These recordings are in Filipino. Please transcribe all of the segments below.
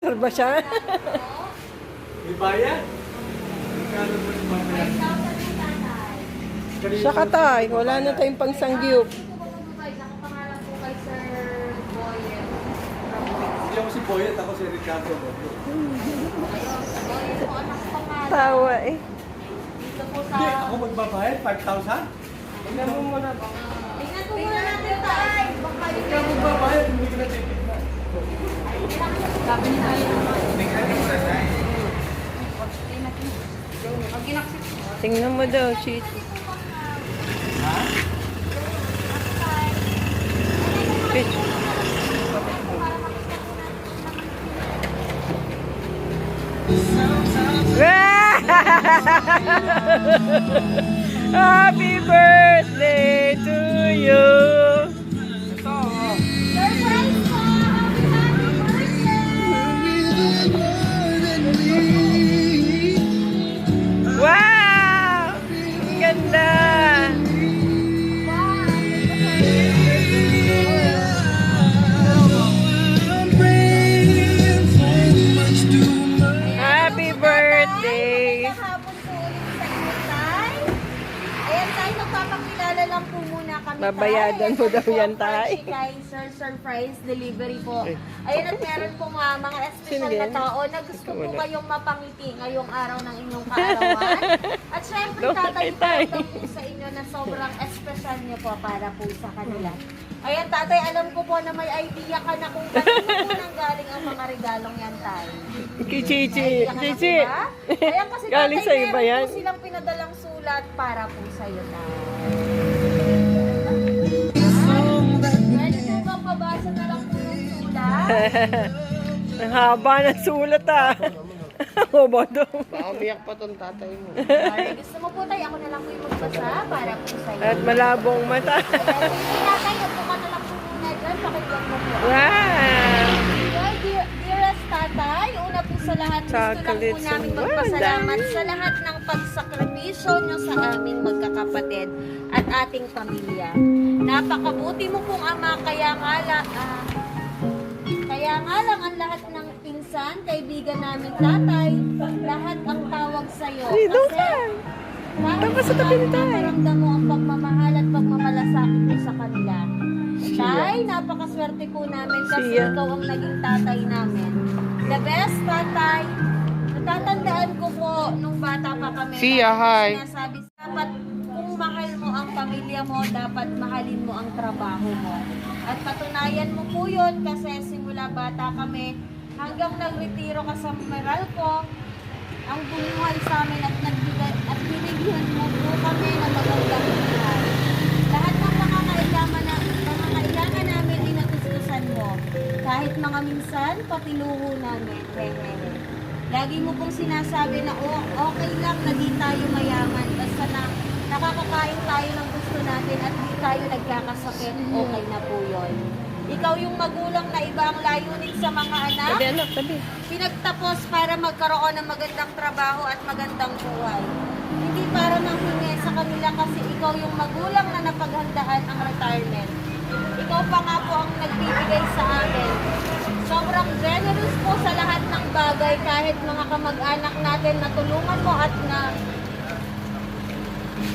Ba siya? May bayad? Magkano po yung babayad? Siya katay. Wala na tayong pangsangyup. Nakapangalan po kay Sir Boyet. Hindi ako si Boyet, ako si Ricardo. Ayun, Boyet po ang nakapangalan. Tawa eh. Dito po sa... Hindi, ako magbabayad, 5,000? Tingnan mo muna. Tingnan po muna natin tayo. Baka Hindi ako magbabayad, hindi ko na titignan. sabi niya tayo naman. Tingnan mo daw, cheat. Cheat. Happy birthday to you. Surprise po! Happy birthday! Wow! Ang ganda! Happy birthday! Kahapon po ulit sa inyo, Tay. Ayan, Tay, magpapakilala lang po muna kami, Tay. Babayadan mo daw yan, Tay. Ito po ang Sir Surprise Delivery po. Ayan, at meron po mga espesyal Sino na yan? tao na gusto Ikaw po wala. kayong mapangiti ngayong araw ng inyong kaarawan. At syempre, Go, Tatay, Tay. iparating po sa inyo na sobrang espesyal niyo po para po sa kanila. Ayan, Tatay, alam ko po na may idea ka na kung kanino po nang galing ang mga regalong yan, Tay. Kay Chichi. Idea ka na po Chichi. ba? Ayan kasi, Galing Tatay, sa iba meron yan. po silang pinadalang sulat para po sa'yo, Tay. Pwede po bang pabasa na lang po ng sulat? Ang haba ng sulat ah. O bodo. Baka umiyak pa tong tatay mo. Alright, gusto mo po, Tay, ako na lang po yung magbasa para po sa'yo. At malabong mata. Sige, Tatay, upo ka na lang po muna dyan. Pakinggan mo po. Wow! Well, dearest Tatay, una po sa lahat, gusto lang po Chocolates namin and magpasalamat wonders. sa lahat ng pagsakripisyo nyo sa aming magkakapatid at ating pamilya. Napakabuti mo pong ama, kaya nga lang ang lahat ng pinsan, kaibigan namin, Tatay, lahat ang tawag sa'yo. Hey, doon Kasi ka. kahit Tapos sa tabi ni Tay. naparamdam mo ang pagmamahal at pagmamalasakit mo sa kanila. Tay, napakaswerte po namin kasi Siya. ikaw ang naging tatay namin. The best, Tatay. Natatandaan ko po nung bata pa kami. Siya, lagi hi. Sinasabi, dapat kung mahal mo ang pamilya mo, dapat mahalin mo ang trabaho mo. At patunayan mo po yun kasi simula bata kami hanggang nagretiro ka sa Meralco, ang bumuhay sa amin at nagbigay at binigyan mo po kami ng magandang buhay. Lahat ng pangangailangan namin inatustusan mo. Kahit mga minsan, patiluho namin. Hehehe. Lagi mo pong sinasabi na okay lang na di tayo mayaman. Basta na nakakakain tayo ng gusto natin at di tayo nagkakasakit, okay na po yun. Ikaw yung magulang na iba ang layunin sa mga anak. Tabi anak, tabi. Pinagtapos para magkaroon ng magandang trabaho at magandang buhay. Hindi para manghingi sa kanila kasi ikaw yung magulang na napaghandaan ang retirement. Ikaw pa nga po ang nagbibigay sa amin. Sobrang generous po sa lahat ng bagay kahit mga kamag-anak natin na tulungan mo at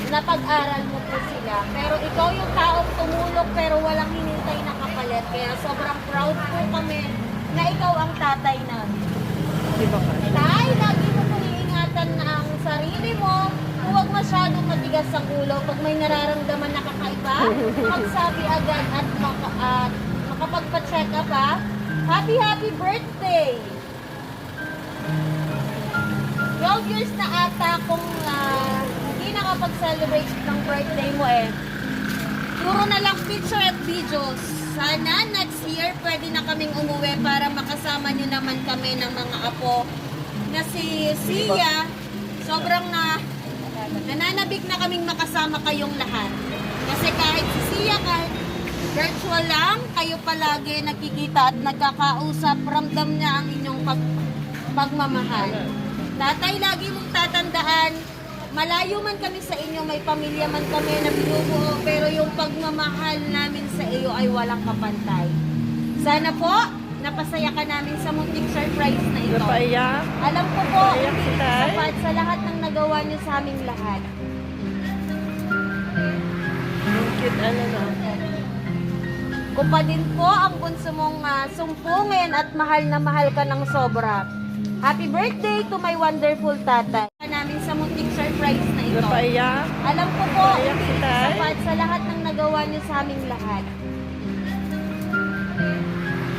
napag-aral mo po sila. Pero ikaw yung taong tumulong pero walang hinintay na kapalit. Kaya sobrang proud po kami na ikaw ang tatay namin. Di ba ka? Tay, lagi mo pong iingatan na ang sarili mo. Huwag masyadong matigas sa ulo. Pag may nararamdaman na kakaiba, magsabi agad at makapagpa-check up ha. Happy birthday! 12 years na ata kung hindi nakapag-celebrate ng birthday mo eh. Puro na lang picture at videos. Sana next year pwede na kaming umuwi para makasama nyo naman kami ng mga apo na si Sia. Sobrang nananabik na kaming makasama kayong lahat. Kasi kahit si Sia, kahit virtual lang, kayo palagi nakikita at nagkakausap, ramdam niya ang inyong pagmamahal. Tatay, lagi mong tatandaan, malayo man kami sa inyo, may pamilya man kami na binubuo, pero yung pagmamahal namin sa iyo ay walang kapantay. Sana po, napasaya ka namin sa munting surprise na ito. Napaiyak. Alam ko po, Napaiyak si hindi Tay? sapat sa lahat ng nagawa niyo sa aming lahat. Ang cute, ano na. Kung pa din po ang bunso mong sumpungin at mahal na mahal ka ng sobra. Happy birthday to my wonderful tatay. Namin sa munting surprise na ito. Napaiyak. Alam ko po, Napaiyak si hindi Tay? sapat sa lahat ng nagawa niyo sa aming lahat.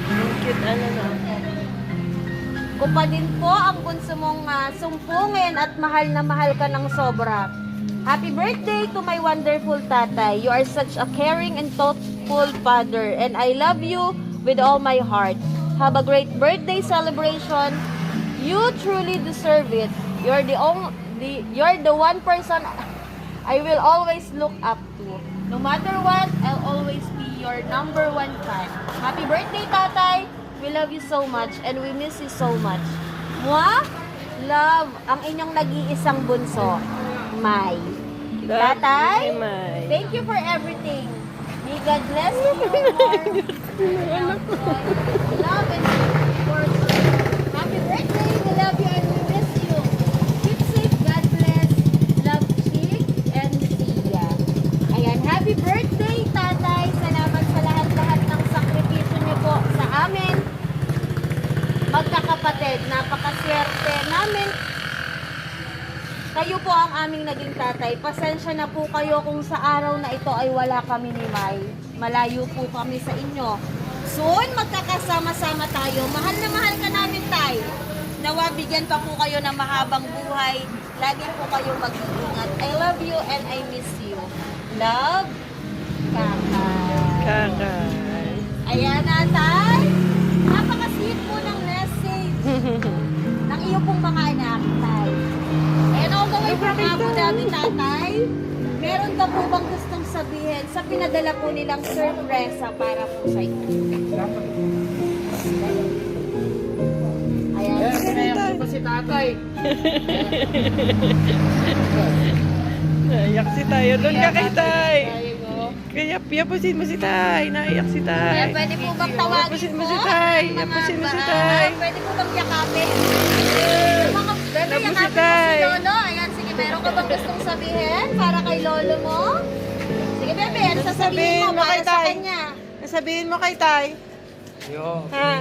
Ang cute, ano na. Kung pa din po ang bunso mong sumpungin at mahal na mahal ka ng sobra. Happy birthday to my wonderful tatay. You are such a caring and thoughtful father and I love you with all my heart. Have a great birthday celebration. You truly deserve it. You're the one person I will always look up to. No matter what, I'll always be your number one fan. Happy birthday, tatay. We love you so much and we miss you so much. Mwah! Love ang inyong nag-iisang bunso, Mai. Tatay, May. thank you for everything. May God bless you more. Love and support. Happy birthday. We love you and we miss you. Keep safe. God bless. Love, Chick and Sia. Ayan, happy birthday, tatay. Salamat sa lahat-lahat ng sakripisyo niyo po sa amin. Magkakapatid, napakaswerte namin. Kayo po ang aming naging tatay. Pasensya na po kayo kung sa araw na ito ay wala kami ni Mai. Malayo po kami sa inyo. Soon, magkakasama-sama tayo. Mahal na mahal ka namin, tay. Nawa, bigyan pa po kayo ng mahabang buhay. Lagi po kayo mag-iingat. I love you and I miss you. Love, Kaka. Kakay. Ayan na, tay. Napaka-sweet po ng message ng iyo pong mga anak, tay. And all the way from Abu Dhabi, tatay, meron ka po bang gustong sabihin sa pinadala po nilang sorpresa para po sa inyo? Ayan. Kaya po si tatay. Naiyak si tayo. Doon ka kay tay. Tayo, no? Kaya yapusin mo si tay. Naiyak si tay. Ayan, pwede po bang tawagin Yapusin mo po? si tay. ang mga Yapusin mo si ba- tay. Pwede po bang yakapin? Yung mga bebe, Yapusin yakapin mo tay. si Lolo. Ayan, sige, meron ka bang gustong sabihin para kay Lolo mo? Sige, bebe, ano sasabihin mo para sa kanya? Sabihin mo kay tay. Yo. Ha?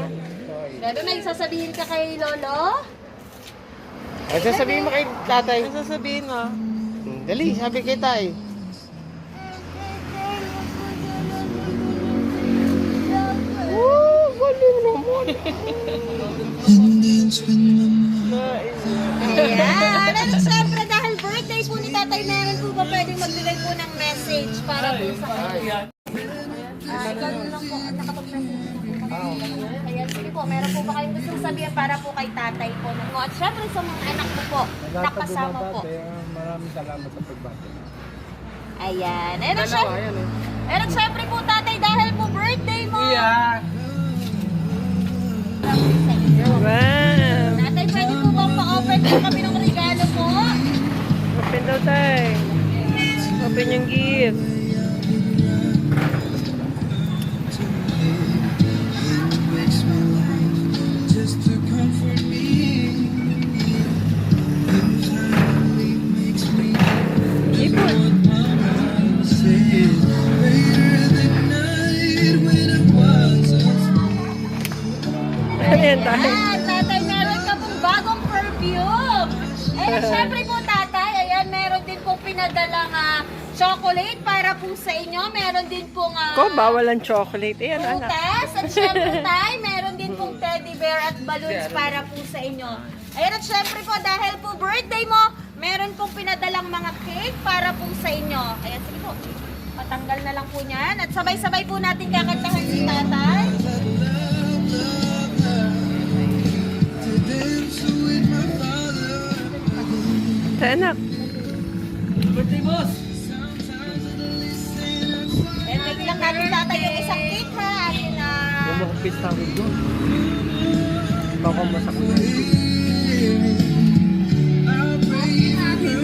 Bebe, may sasabihin ka kay Lolo? Ay, sasabihin mo kay tatay. Ano sasabihin mo? Dali, sabi kay tay. Galing naman. Ayan. At syempre, dahil birthday po ni Tatay, meron po ba pwedeng magbigay po ng message para po sa kanya? Ikaw na lang po, nakapag-message na po kami. Ayan, sige po, meron po ba kayong gustong sabihin para po kay Tatay po? At syempre sa mga anak ko po, nakasama po. Maraming salamat sa pagbati. Ayan. Ayan, Dalawa, syempre, yan eh. ayan, syempre po, Tatay, dahil po birthday mo. Yeah. Wow. Tatay, pwede po bang pa-open po kami ng regalo po? Open daw tay. Open yung gift. Ipon. Ano yan tay? Ayan, tatay, meron ka pong bagong perfume. Ayan, syempre po, tatay, ayan, meron din pong pinadalang chocolate para po sa inyo. Meron din pong Ko, bawal ang chocolate. Ayan, anak. prutas. At syempre, tay, meron din pong teddy bear at balloons para po sa inyo. Ayan, at syempre po, dahil po birthday mo, meron pong pinadalang mga cake para po sa inyo. Ayan, sige po. Patanggal na lang po niyan. At sabay-sabay po natin kakantahan si tatay. Tay, anak. Birthday boss. And may lang natin tatay yung isang cake ha. Atin na. Kumakapit sa akin doon. Baka masakit.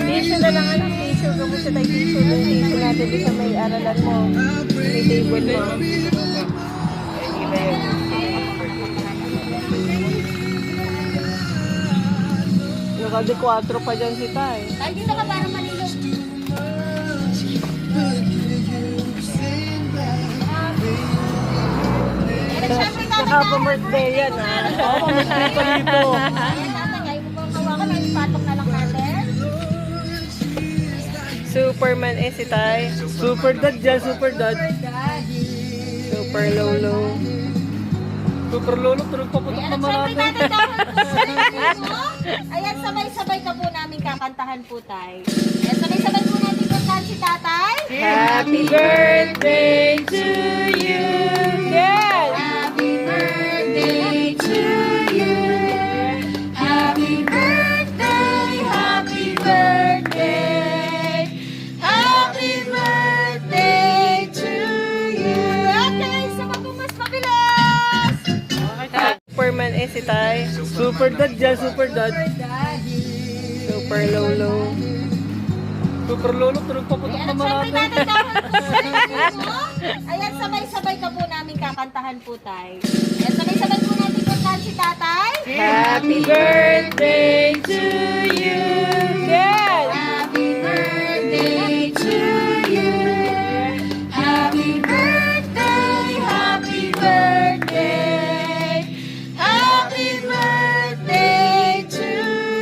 Tissue na lang anak. Tissue. Kamusta tayo tissue? Yung tissue natin di sa may aralan mo. May table mo. Iba yun. Naka-de 4 pa dyan si Tay. Tay, dito ka para malilo. Siyempre, Saka pa birthday yan, ha? Oo, mas pa dito. Ayan, tatay, ayaw mo bang hawakan? Ay, patok na lang natin. Superman eh si Tay. Super dad dyan, super dad. Super lolo. Super lolo, tulog paputok Ayan, naman siyempre, natin. tatay, dahil po sa mo. Ayan, sabay-sabay ka po namin kakantahan po, Tay. Ayan, sabay-sabay po natin kantahan si tatay. Happy birthday to you. Yes! Happy birthday to you. Happy birthday, happy birthday. Happy birthday to you. Okay, sama po mas mabilis. Superman eh si Tay. Super dad dyan, super dad. Super lolo. Super lolo, tulog paputok Ayan, naman siyempre natin. tatay, dahil po sa mo. Ayan, sabay-sabay ka po namin kakantahan po, Tay. Ayan, sabay-sabay po natin kantahan si tatay. Happy birthday to you. Yes! Happy birthday to you. Happy birthday, happy birthday. Happy birthday to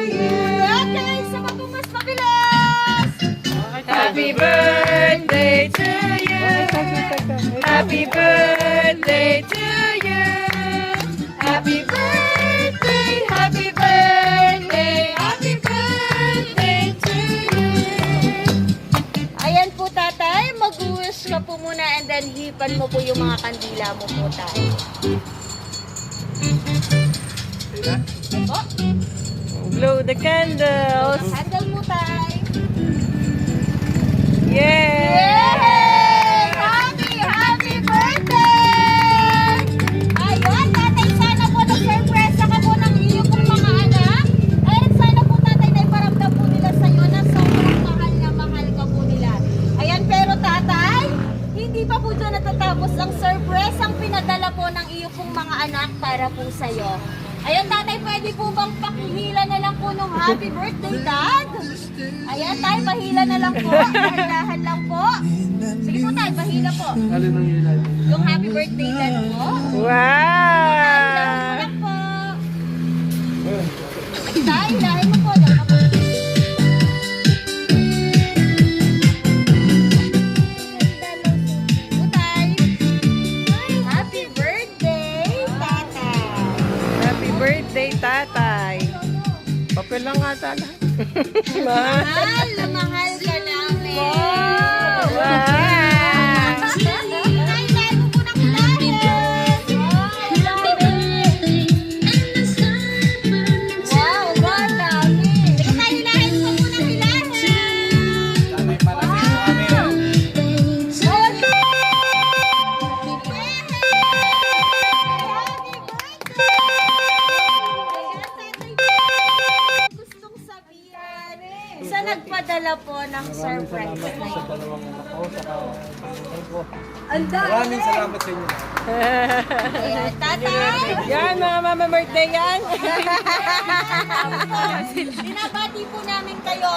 you. Okay, sama po mas mabilis. Happy birthday to you. Happy birthday to you. Happy birthday, happy birthday, happy birthday to you. Ayan po, tatay. Mag-wish ka po muna and then hipan mo po yung mga kandila mo po, tay. Opo. Blow the candles. Handle mo, tay. Yay! Happy birthday! Ayun, tatay, sana po na-surpresa ka po ng iyo pong mga anak. Ayun, sana po, tatay, na iparamdam po nila sa'yo na sobrang mahal na mahal ka po nila. Ayan, pero tatay, hindi pa po dyan natatapos ang surprise ang pinadala po ng iyo pong mga anak para po sa'yo. Ayun, tatay, pwede po bang pakihila na lang po nung happy birthday, dad? Ayan, tay, pahila na lang po. Dahan lang po. Sige po, tay, pahila po. Alin ang ilay? Yung happy birthday dad po. Wow! Dahan lang po. Tay, hilahin mo po. Dahan po. Po, tay. Happy birthday, tatay. Happy birthday, tatay. Papel lang ata lahat. Mahal. Mahal na mahal ka namin. Wow! Tay, hilahin mo po ng hilahin. Wow, God, dami. Sige, tay, hilahin mo po ng hilahin. Gustong sabihan sa nagpadala po ng surprise na Sa yun. dalawang anak ko, saka sa ko. Anda! Maraming salamat sa inyo. Ayan, tatay! Yan, mga mama birthday yan. Binabati po namin kayo.